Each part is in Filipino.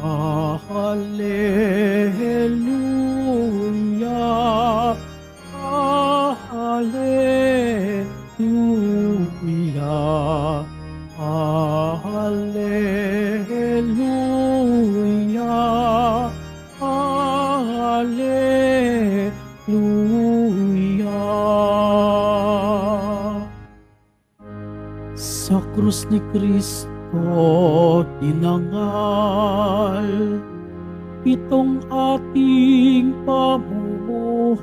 Hallelujah, Hallelujah, Hallelujah, Hallelujah. Sa krus ni Kristo tinangal, itong ating pamumuhay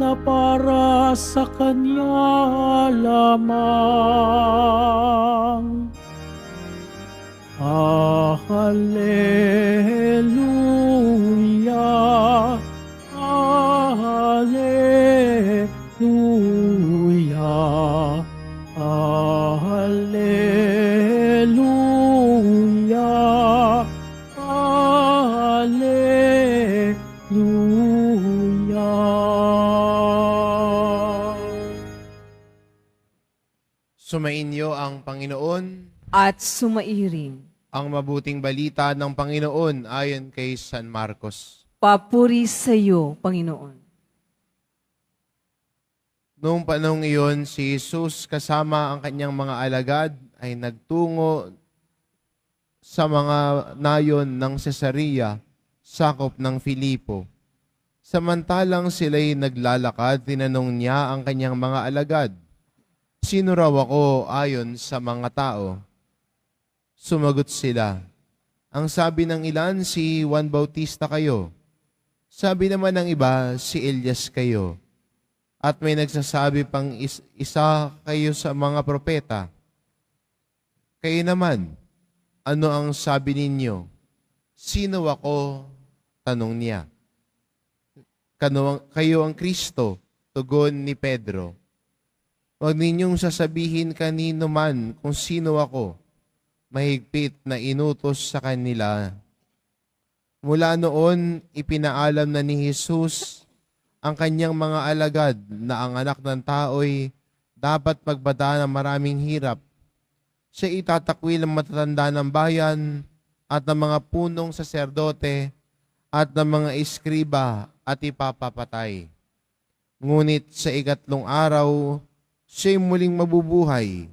na para sa Kanya lamang. Hallelujah, Hallelujah, Hallelujah, Hallelujah. Sumainyo ang Panginoon, At sumairing. ang mabuting balita ng Panginoon ayon kay San Marcos. Papuri sa iyo, Panginoon. Noong panahong iyon, si Jesus kasama ang kanyang mga alagad ay nagtungo sa mga nayon ng Cesarea, sakop ng Filipo. Samantalang sila'y naglalakad, tinanong niya ang kanyang mga alagad, "Sino raw ako ayon sa mga tao?" Sumagot sila, "Ang sabi ng ilan, si Juan Bautista kayo. Sabi naman ng iba, si Elias kayo. At may nagsasabi pang isa kayo sa mga propeta. Kayo naman, ano ang sabi ninyo? Sino ako?" Tanong niya. Kayo ang Kristo," tugon ni Pedro. "Huwag ninyong sasabihin kanino man kung sino ako." Mahigpit na inutos sa kanila. Mula noon, ipinaalam na ni Jesus ang kanyang mga alagad na ang anak ng tao'y dapat magbada ng maraming hirap. Siya itatakwil ng matatanda ng bayan at ng mga punong saserdote at ng mga eskriba at ipapapatay. Ngunit sa ikatlong araw, siya'y muling mabubuhay.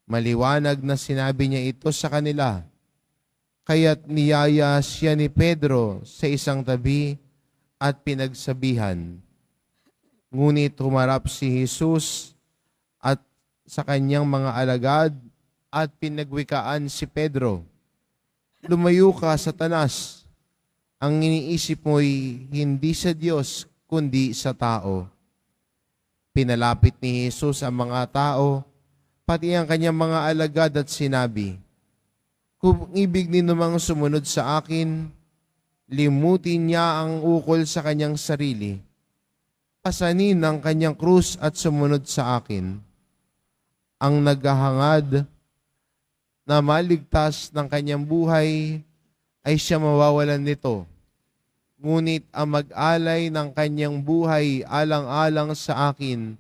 Maliwanag na sinabi niya ito sa kanila. Kaya't niyaya siya ni Pedro sa isang tabi at pinagsabihan. Ngunit humarap si Jesus at sa kanyang mga alagad at pinagwikaan si Pedro. "Lumayo ka, Satanas. Ang iniisip mo'y hindi sa Diyos kundi sa tao." Pinalapit ni Jesus ang mga tao, pati ang kanyang mga alagad at sinabi, "Kung ibig ninyo mang sumunod sa akin, limutin niya ang ukol sa kanyang sarili. Pasanin ang kanyang krus at sumunod sa akin. Ang naghahangad na maligtas ng kanyang buhay ay siya mawawalan nito. Ngunit ang mag-alay ng kanyang buhay alang-alang sa akin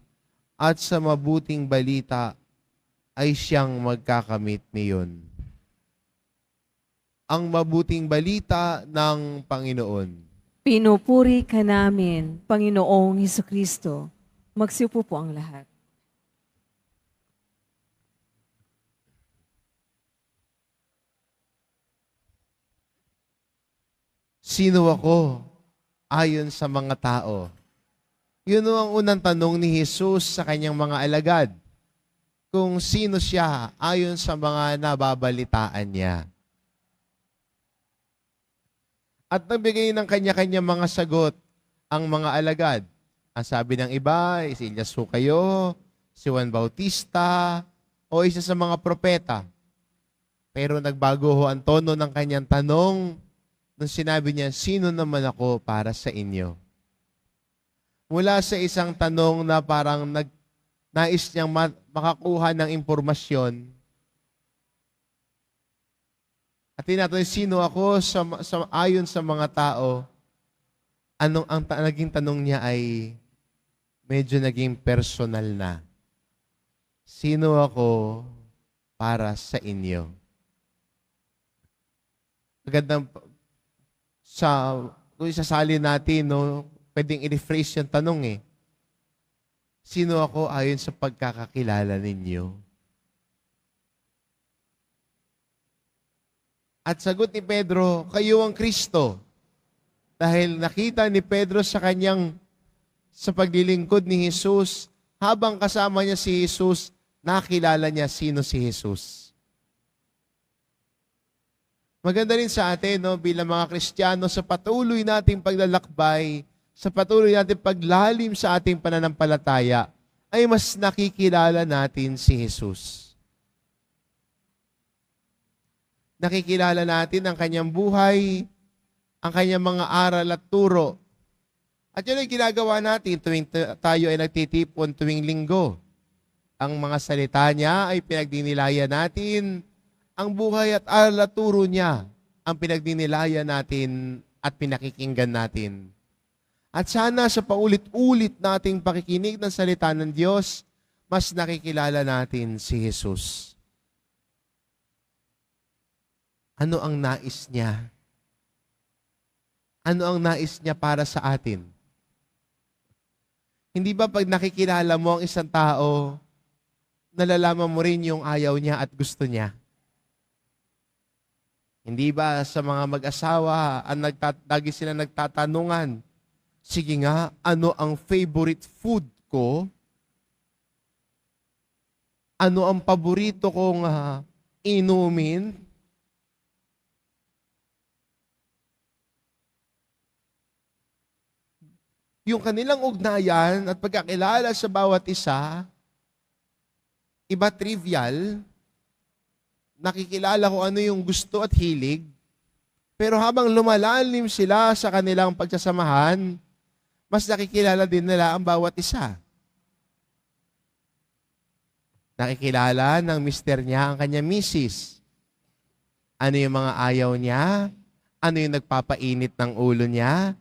at sa mabuting balita ay siyang magkakamit niyon." Ang mabuting balita ng Panginoon. Pinupuri ka namin, Panginoong Hesukristo. Magsiupo po ang lahat. Sino ako ayon sa mga tao? Yun ang unang tanong ni Jesus sa kanyang mga alagad. Kung sino siya ayon sa mga nababalitaan niya. At nagbigay ng kanya-kanya mga sagot ang mga alagad. Ang sabi ng iba, si Elias kayo, si Juan Bautista, o isa sa mga propeta. Pero nagbago ho ang tono ng kanyang tanong nung sinabi niya, "Sino naman ako para sa inyo?" Mula sa isang tanong na parang nais niyang makakuha ng impormasyon. At tinatanong, sino ako ayon sa mga tao? Naging tanong niya ay medyo naging personal na. Sino ako para sa inyo? Magandang sa kung isasali natin, no, pwedeng i-rephrase yung tanong eh. Sino ako ayon sa pagkakakilala ninyo? At sagot ni Pedro, kayo ang Kristo. Dahil nakita ni Pedro sa paglilingkod ni Jesus, habang kasama niya si Jesus, nakilala niya sino si Jesus. Maganda rin sa atin, no, bilang mga Kristiyano, sa patuloy nating paglalakbay, sa patuloy nating paglalim sa ating pananampalataya, ay mas nakikilala natin si Jesus. Nakikilala natin ang kanyang buhay, ang kanyang mga aral at turo. At yun ay ginagawa natin tuwing tayo ay nagtitipon tuwing linggo. Ang mga salita niya ay pinagdinilayan natin. Ang buhay at aral at turo niya ang pinagdinilayan natin at pinakikinggan natin. At sana sa paulit-ulit nating pakikinig ng salita ng Diyos, mas nakikilala natin si Jesus. Ano ang nais niya? Ano ang nais niya para sa atin? Hindi ba pag nakikilala mo ang isang tao, nalalaman mo rin yung ayaw niya at gusto niya? Hindi ba sa mga mag-asawa, lagi sila nagtatanungan, sige nga, ano ang favorite food ko? Ano ang paborito kong inumin? Yung kanilang ugnayan at pagkakilala sa bawat isa, iba trivial, nakikilala kung ano yung gusto at hilig, pero habang lumalalim sila sa kanilang pagsasamahan, mas nakikilala din nila ang bawat isa. Nakikilala ng mister niya ang kanyang misis. Ano yung mga ayaw niya? Ano yung nagpapainit ng ulo niya?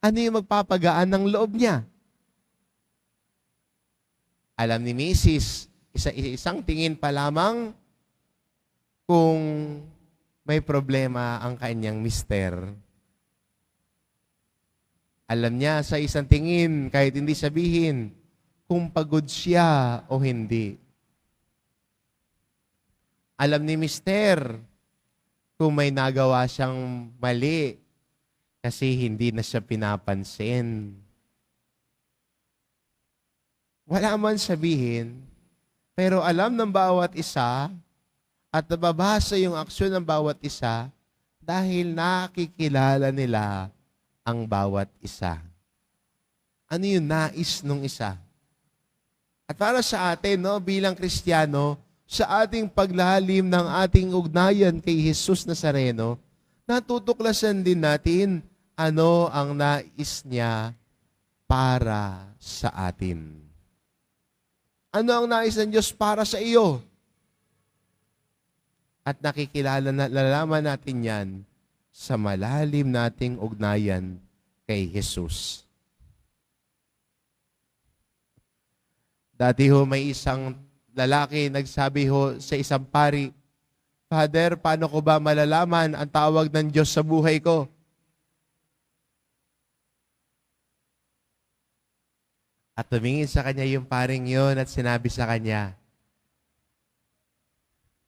Ano yung magpapagaan ng loob niya? Alam ni misis, isang tingin pa lamang kung may problema ang kanyang mister. Alam niya sa isang tingin, kahit hindi sabihin, kung pagod siya o hindi. Alam ni mister kung may nagawa siyang mali kasi hindi na siya pinapansin. Wala man sabihin, pero alam ng bawat isa at nababasa yung aksyon ng bawat isa dahil nakikilala nila ang bawat isa. Ano yung nais nung isa? At para sa atin, no, bilang Kristiyano, sa ating paglalim ng ating ugnayan kay Jesus Nazareno, natutuklasan din natin ano ang nais niya para sa atin. Ano ang nais ng Diyos para sa iyo? At nalalaman natin yan sa malalim nating ugnayan kay Jesus. Dati ho may isang lalaki nagsabi ho sa isang pari, Father, paano ko ba malalaman ang tawag ng Diyos sa buhay ko? At tumingin sa kanya yung paring yon at sinabi sa kanya,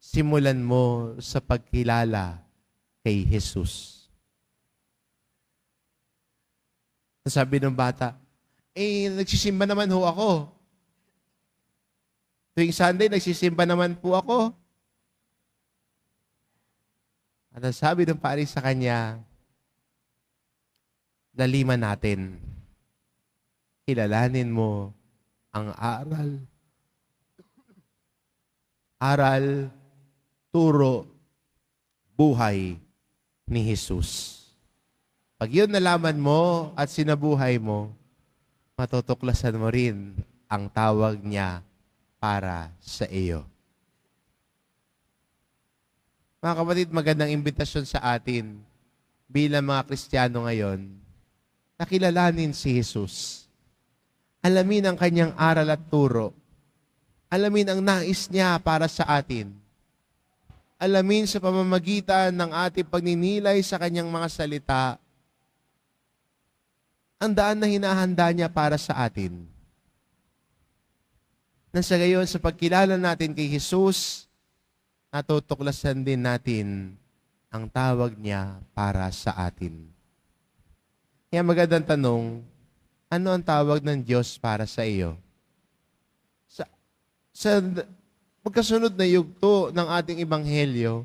simulan mo sa pagkilala kay Jesus. Sabi ng bata, nagsisimba naman ho ako. Tuwing Sunday, nagsisimba naman po ako. At sabi ng pari sa kanya, laliman natin. Kilalanin mo ang aral, turo, buhay ni Jesus. Pag yun nalaman mo at sinabuhay mo, matutuklasan mo rin ang tawag niya para sa iyo. Mga kapatid, magandang imbitasyon sa atin bilang mga Kristiyano ngayon na kilalanin si Jesus. Alamin ang kanyang aral at turo. Alamin ang nais niya para sa atin. alamin sa pamamagitan ng ating pagninilay sa kanyang mga salita ang daan na hinahanda niya para sa atin. Nang sa gayon, sa pagkilala natin kay Jesus, natutuklasan din natin ang tawag niya para sa atin. Kaya magandang tanong, ano ang tawag ng Diyos para sa iyo? Sa pagkasunod na yugto ng ating ebanghelyo,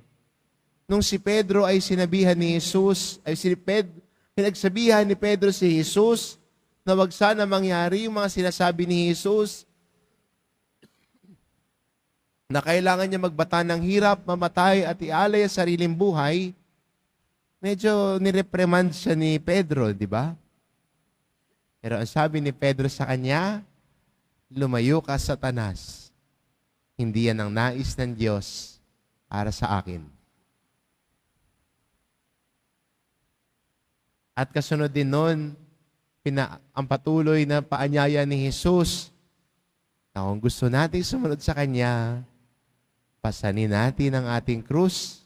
nung si Pedro ay sinabihan ni Jesus, pinagsabihan ni Pedro si Jesus na wag sana mangyari yung mga sinasabi ni Jesus na kailangan niya magbata ng hirap, mamatay at ialay ang sariling buhay, medyo nireprimand siya ni Pedro, di ba? Pero ang sabi ni Pedro sa kanya, lumayo ka, Satanas. Hindi yan ang nais ng Diyos para sa akin. At kasunod din nun, ang patuloy na paanyaya ni Jesus na kung gusto nating sumunod sa Kanya, pasanin natin ang ating krus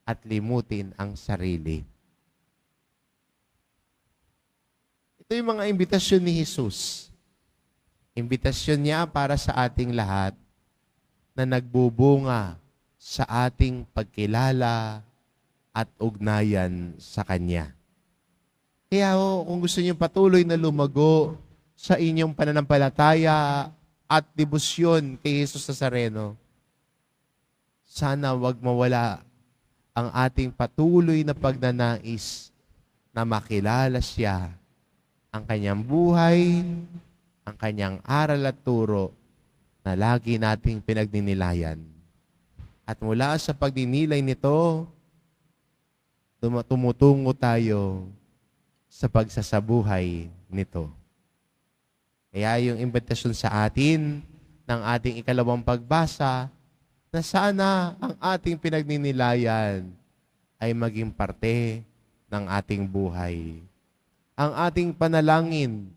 at limutin ang sarili. Ito yung mga imbitasyon ni Jesus. Imbitasyon niya para sa ating lahat na nagbubunga sa ating pagkilala at ugnayan sa Kanya. Kaya kung gusto niyo patuloy na lumago sa inyong pananampalataya at debosyon kay Jesus Nazareno, sana wag mawala ang ating patuloy na pagnanais na makilala siya, ang kanyang buhay, ang kanyang aral at turo na lagi nating pinagninilayan. At mula sa pagdinilay nito, tumutungo tayo sa pagsasabuhay nito. Kaya yung imbitasyon sa atin ng ating ikalawang pagbasa, na sana ang ating pinagninilayan ay maging parte ng ating buhay. Ang ating panalangin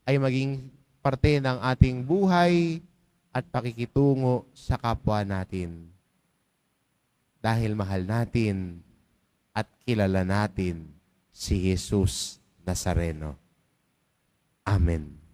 ay maging parte ng ating buhay at pakikitungo sa kapwa natin. Dahil mahal natin at kilala natin si Jesus Nazareno. Amen.